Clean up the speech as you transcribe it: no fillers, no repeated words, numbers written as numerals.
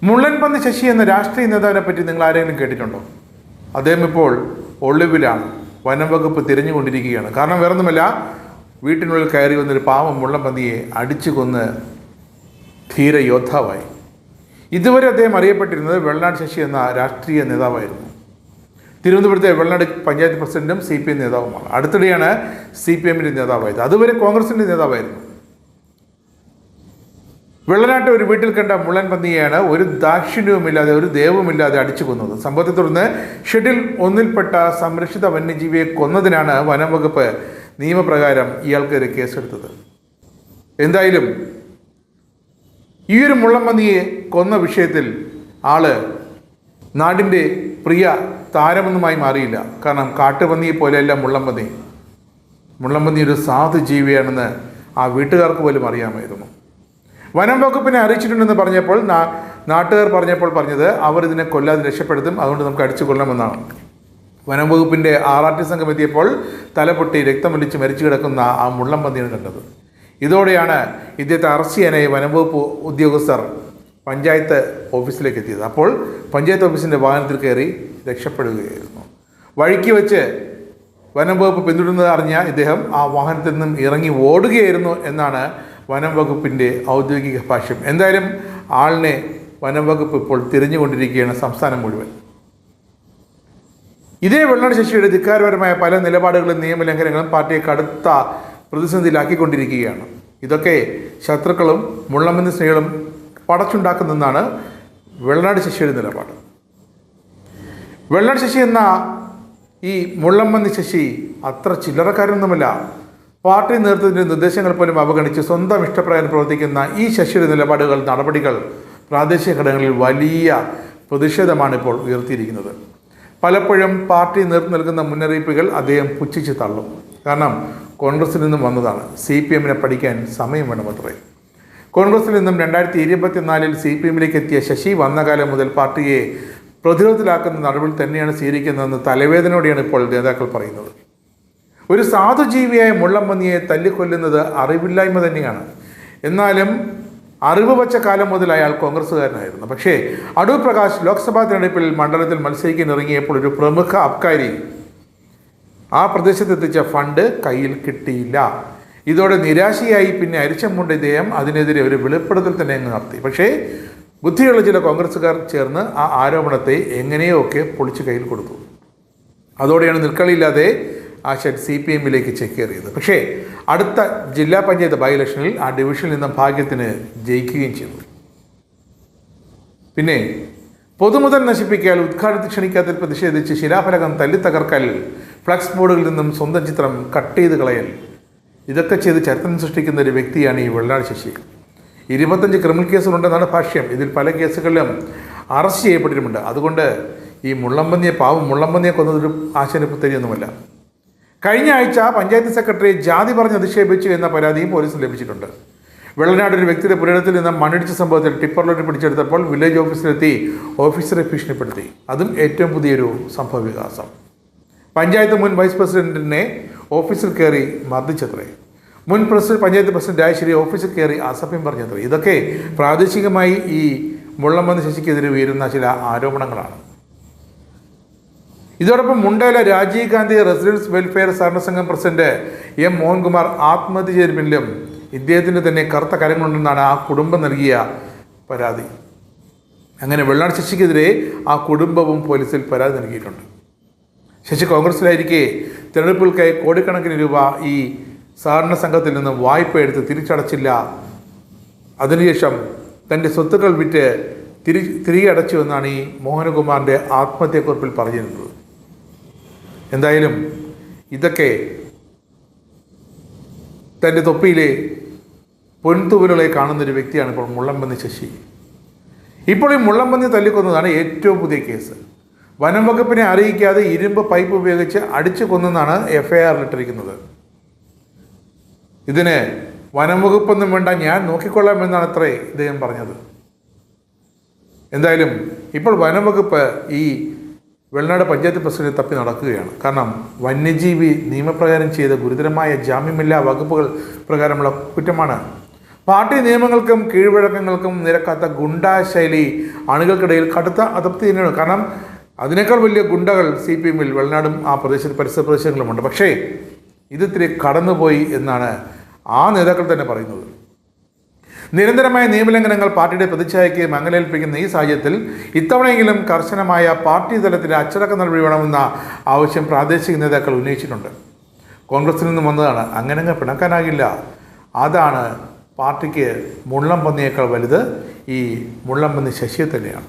മുള്ളൻപന്നി ശശി എന്ന രാഷ്ട്രീയ നേതാവിനെ പറ്റി നിങ്ങൾ ആരെങ്കിലും കേട്ടിട്ടുണ്ടോ? അദ്ദേഹം ഇപ്പോൾ ഒളിവിലാണ്. വനം വകുപ്പ് തിരഞ്ഞുകൊണ്ടിരിക്കുകയാണ്. കാരണം വേറൊന്നുമല്ല, വീട്ടിനുള്ളിൽ കയറി വന്നൊരു പാവം മുള്ളൻപന്നിയെ അടിച്ചു കൊന്ന് ധീര യോദ്ധാവായി. ഇതുവരെ അദ്ദേഹം അറിയപ്പെട്ടിരുന്നത് വെള്ളനാട് ശശി എന്ന രാഷ്ട്രീയ നേതാവായിരുന്നു. തിരുവനന്തപുരത്തെ വെള്ളനാട് പഞ്ചായത്ത് പ്രസിഡന്റും CPM നേതാവുമാണ്. അടുത്തിടെയാണ് CPMൻ്റെ നേതാവായത്. അതുവരെ കോൺഗ്രസിൻ്റെ നേതാവായിരുന്നു. വെള്ളനാട്ട് ഒരു വീട്ടിൽ കണ്ട മുള്ളൻപന്നിയെയാണ് ഒരു ദാക്ഷിണ്യവുമില്ലാതെ ഒരു ദൈവവുമില്ലാതെ അടിച്ചു കൊന്നത്. സംഭവത്തെ തുടർന്ന് ഷെഡ്യൂൾ 1-ൽപ്പെട്ട സംരക്ഷിത വന്യജീവിയെ കൊന്നതിനാണ് വനം വകുപ്പ് നിയമപ്രകാരം ഇയാൾക്കെതിരെ കേസെടുത്തത്. എന്തായാലും ഈ ഒരു മുള്ളൻപന്നിയെ കൊന്ന വിഷയത്തിൽ ആള് നാടിൻ്റെ പ്രിയ താരമൊന്നുമായി മാറിയില്ല. കാരണം കാട്ടുപന്നിയെ പോലെയല്ല മുള്ളൻപന്നി. മുള്ളൻപന്നി ഒരു സാധു ജീവിയാണെന്ന് ആ വീട്ടുകാർക്ക് പോലും അറിയാമായിരുന്നു. വനം വകുപ്പിനെ അറിയിച്ചിട്ടുണ്ടെന്ന് പറഞ്ഞപ്പോൾ നാട്ടുകാർ പറഞ്ഞത് അവർ ഇതിനെ കൊല്ലാതെ രക്ഷപ്പെടുത്തും, അതുകൊണ്ട് നമുക്ക് അടിച്ചു കൊള്ളാമെന്നാണ്. വനം വകുപ്പിൻ്റെ RRT സംഘം എത്തിയപ്പോൾ തലപൊട്ടി രക്തമൊലിച്ച് മരിച്ചു കിടക്കുന്ന ആ മുള്ളൻപന്നിയാണ് കണ്ടത്. ഇതോടെയാണ് ഇദ്ദേഹത്തെ അറസ്റ്റ് ചെയ്യാനായി വനം വകുപ്പ് ഉദ്യോഗസ്ഥർ പഞ്ചായത്ത് ഓഫീസിലേക്ക് എത്തിയത്. അപ്പോൾ പഞ്ചായത്ത് ഓഫീസിൻ്റെ വാഹനത്തിൽ കയറി രക്ഷപ്പെടുകയായിരുന്നു. വഴിക്ക് വെച്ച് വനം വകുപ്പ് പിന്തുടരുന്നത് അറിഞ്ഞ ഇദ്ദേഹം ആ വാഹനത്തിൽ നിന്നും ഇറങ്ങി ഓടുകയായിരുന്നു എന്നാണ് വനം വകുപ്പിൻ്റെ ഔദ്യോഗിക ഭാഷ്യം. എന്തായാലും ആളിനെ വനം വകുപ്പ് ഇപ്പോൾ തിരഞ്ഞുകൊണ്ടിരിക്കുകയാണ് സംസ്ഥാനം മുഴുവൻ. ഇതേ വെള്ളനാട് ശശിയുടെ ധിക്കാരപരമായ പല നിലപാടുകളും നിയമലംഘനങ്ങളും പാർട്ടിയെ കടുത്ത പ്രതിസന്ധിയിലാക്കിക്കൊണ്ടിരിക്കുകയാണ്. ഇതൊക്കെ ശത്രുക്കളും മുള്ളൻപന്നി സ്നേഹികളും പടച്ചുണ്ടാക്കുന്നതെന്നാണ് വെള്ളനാട് ശശിയുടെ നിലപാട്. വെള്ളനാട് ശശി എന്ന ഈ മുള്ളൻപന്നി ശശി അത്ര ചില്ലറക്കാരനൊന്നുമല്ല. പാർട്ടി നേതൃത്വത്തിൻ്റെ നിർദ്ദേശങ്ങൾ പോലും അവഗണിച്ച് സ്വന്തം ഇഷ്ടപ്രകാരം പ്രവർത്തിക്കുന്ന ഈ ശശിയുടെ നിലപാടുകൾ, നടപടികൾ പ്രാദേശിക ഘടകങ്ങളിൽ വലിയ പ്രതിഷേധമാണ് ഇപ്പോൾ ഉയർത്തിയിരിക്കുന്നത്. പലപ്പോഴും പാർട്ടി നേതൃത്വം നൽകുന്ന മുന്നറിയിപ്പുകൾ അദ്ദേഹം പുച്ഛിച്ച് തള്ളും. കാരണം കോൺഗ്രസിൽ നിന്നും വന്നതാണ്. CPMനെ പഠിക്കാൻ സമയം വേണമത്രേ. കോൺഗ്രസിൽ നിന്നും 2024 CPMലേക്ക് എത്തിയ ശശി വന്ന കാലം മുതൽ പാർട്ടിയെ പ്രതിരോധത്തിലാക്കുന്ന നടപടി തന്നെയാണ് സ്വീകരിക്കുന്നതെന്ന് തലവേദനയോടെയാണ് ഇപ്പോൾ നേതാക്കൾ പറയുന്നത്. ഒരു സാധുജീവിയായ മുള്ളൻപന്നിയെ തല്ലിക്കൊല്ലുന്നത് അറിവില്ലായ്മ തന്നെയാണ്. എന്നാലും അറിവ് വച്ച കാലം മുതൽ അയാൾ കോൺഗ്രസ്സുകാരനായിരുന്നു. പക്ഷേ അടൂർ പ്രകാശ് ലോക്സഭാ തെരഞ്ഞെടുപ്പിൽ മണ്ഡലത്തിൽ മത്സരിക്കാൻ ഇറങ്ങിയപ്പോൾ ഒരു പ്രമുഖ അബ്കാരി ആ പ്രദേശത്തെത്തിച്ച ഫണ്ട് കയ്യിൽ കിട്ടിയില്ല. ഇതോടെ നിരാശയായി പിന്നെ അരിച്ചമുണ്ട ഇദ്ദേഹം അതിനെതിരെ ഒരു വെളിപ്പെടുത്തൽ തന്നെ അങ്ങ് നടത്തി. പക്ഷേ ബുദ്ധിയുള്ള ചില കോൺഗ്രസ്സുകാർ ചേർന്ന് ആ ആരോപണത്തെ എങ്ങനെയോ ഒക്കെ പൊളിച്ച് കയ്യിൽ കൊടുത്തു. അതോടെയാണ് നിൽക്കളിയില്ലാതെ ആ ഷെഡ് CPMലേക്ക് ചെക്കേറിയത്. പക്ഷേ അടുത്ത ജില്ലാ പഞ്ചായത്ത് ബൈ ഇലക്ഷനിൽ ആ ഡിവിഷനിൽ നിന്നും ഭാഗ്യത്തിന് ജയിക്കുകയും ചെയ്തു. പിന്നെ പൊതുമുതൽ നശിപ്പിക്കൽ, ഉദ്ഘാടനത്തിൽ ക്ഷണിക്കാത്തതിൽ പ്രതിഷേധിച്ച് ശിലാഫലകം തല്ലിത്തകർക്കൽ, ഫ്ലക്സ് ബോർഡുകളിൽ നിന്നും സ്വന്തം ചിത്രം കട്ട് ചെയ്ത് കളയൽ, ഇതൊക്കെ ചെയ്ത് ചരിത്രം സൃഷ്ടിക്കുന്ന ഒരു വ്യക്തിയാണ് ഈ വെള്ളനാട് ശശി. 25 ക്രിമിനൽ കേസുകളുണ്ടെന്നാണ് ഭാഷ്യം. ഇതിൽ പല കേസുകളിലും അറസ്റ്റ് ചെയ്യപ്പെട്ടിട്ടുമുണ്ട്. അതുകൊണ്ട് ഈ പാവം മുള്ളൻപന്നിയെ കൊന്നതൊരു ആശയപുത്തരിയൊന്നുമല്ല. കഴിഞ്ഞ ആഴ്ച പഞ്ചായത്ത് സെക്രട്ടറി ജാതി പറഞ്ഞ് അധിക്ഷേപിച്ചു എന്ന പരാതിയും പോലീസിന് ലഭിച്ചിട്ടുണ്ട്. വെള്ളനാട് ഒരു വ്യക്തിയുടെ പുരയിടത്തിൽ നിന്ന് മണ്ണിടിച്ച സംഭവത്തിൽ ടിപ്പർ ലോറി പിടിച്ചെടുത്തപ്പോൾ വില്ലേജ് ഓഫീസിലെത്തി ഓഫീസറെ ഭീഷണിപ്പെടുത്തി. അതും ഏറ്റവും പുതിയൊരു സംഭവ വികാസം. പഞ്ചായത്ത് മുൻ വൈസ് പ്രസിഡന്റിനെ ഓഫീസിൽ കയറി മർദ്ദിച്ചത്രേ. മുൻ പഞ്ചായത്ത് പ്രസിഡന്റ് രാജശ്രീ ഓഫീസിൽ കയറി അസഭ്യം പറഞ്ഞത്രേ. ഇതൊക്കെ പ്രാദേശികമായി ഈ മുള്ളൻപന്നി ശശിക്കെതിരെ ഉയരുന്ന ചില ആരോപണങ്ങളാണ്. ഇതോടൊപ്പം മുണ്ടയിലെ രാജീവ് ഗാന്ധി റെസിഡൻസ് വെൽഫെയർ സഹകരണ സംഘം പ്രസിഡന്റ് M. മോഹൻകുമാർ ആത്മഹത്യ ചെയ്തതിന് പിന്നിലും ഇദ്ദേഹത്തിൻ്റെ തന്നെ കറുത്ത കരങ്ങളുണ്ടെന്നാണ് ആ കുടുംബം നൽകിയ പരാതി. അങ്ങനെ വെള്ളനാട് ശശിക്കെതിരെ ആ കുടുംബവും പോലീസിൽ പരാതി നൽകിയിട്ടുണ്ട്. ശശി കോൺഗ്രസിലായിരിക്കെ തെരഞ്ഞെടുപ്പുകൾക്കായി കോടിക്കണക്കിന് രൂപ ഈ സഹകരണ സംഘത്തിൽ നിന്ന് വായ്പ എടുത്ത് തിരിച്ചടച്ചില്ല. അതിനുശേഷം തൻ്റെ സ്വത്തുക്കൾ വിറ്റ് തിരികെ അടച്ചു എന്നാണ് ഈ മോഹനകുമാറിൻ്റെ ആത്മഹത്യക്കുറിപ്പിൽ പറഞ്ഞിരുന്നത്. എന്തായാലും ഇതൊക്കെ തൻ്റെ തൊപ്പിയിലെ പൊൻതൂവലുകളെ കാണുന്നൊരു വ്യക്തിയാണ് ഇപ്പോൾ മുള്ളൻപന്നി ശശി. ഇപ്പോൾ ഈ മുള്ളൻപന്നി തല്ലിക്കൊന്നതാണ് ഏറ്റവും പുതിയ കേസ്. വനം വകുപ്പിനെ അറിയിക്കാതെ ഇരുമ്പ് പൈപ്പ് ഉപയോഗിച്ച് അടിച്ചു കൊന്നെന്നാണ് FIR ഇട്ടിരിക്കുന്നത്. ഇതിന് വനം വകുപ്പൊന്നും വേണ്ട, ഞാൻ നോക്കിക്കൊള്ളാം എന്നാണ് അത്രേ ഇദ്ദേഹം പറഞ്ഞത്. എന്തായാലും ഇപ്പോൾ വനം വകുപ്പ് ഈ വെള്ളനാട് പഞ്ചായത്ത് പ്രസിഡന്റ് തപ്പി നടക്കുകയാണ്. കാരണം വന്യജീവി നിയമപ്രകാരം ചെയ്ത ഗുരുതരമായ ജാമ്യമില്ലാ വകുപ്പുകൾ പ്രകാരമുള്ള കുറ്റമാണ്. പാർട്ടി നിയമങ്ങൾക്കും കീഴ്വഴക്കങ്ങൾക്കും നിരക്കാത്ത ഗുണ്ടാ ശൈലി അണികൾക്കിടയിൽ കടുത്ത അതൃപ്തി തന്നെയാണ്. കാരണം അതിനേക്കാൾ വലിയ ഗുണ്ടകൾ CPM-ൽ വെള്ളനാടും ആ പരിസര പ്രദേശങ്ങളുമുണ്ട്. പക്ഷേ ഇതിത്തിരി കടന്നുപോയി എന്നാണ് ആ നേതാക്കൾ തന്നെ പറയുന്നത്. നിരന്തരമായ നിയമലംഘനങ്ങൾ പാർട്ടിയുടെ പ്രതിച്ഛായയ്ക്ക് മങ്ങലേൽപ്പിക്കുന്ന ഈ സാഹചര്യത്തിൽ ഇത്തവണയെങ്കിലും കർശനമായ പാർട്ടി തലത്തിൽ അച്ചടക്ക നടപടി വേണമെന്ന ആവശ്യം പ്രാദേശിക നേതാക്കൾ ഉന്നയിച്ചിട്ടുണ്ട്. കോൺഗ്രസിൽ നിന്നും വന്നതാണ്. അങ്ങനെ പിണക്കാനാകില്ല. അതാണ് പാർട്ടിക്ക് മുള്ളം പന്നിയേക്കാൾ വലുത് ഈ മുള്ളം പന്നി ശശിയെ തന്നെയാണ്.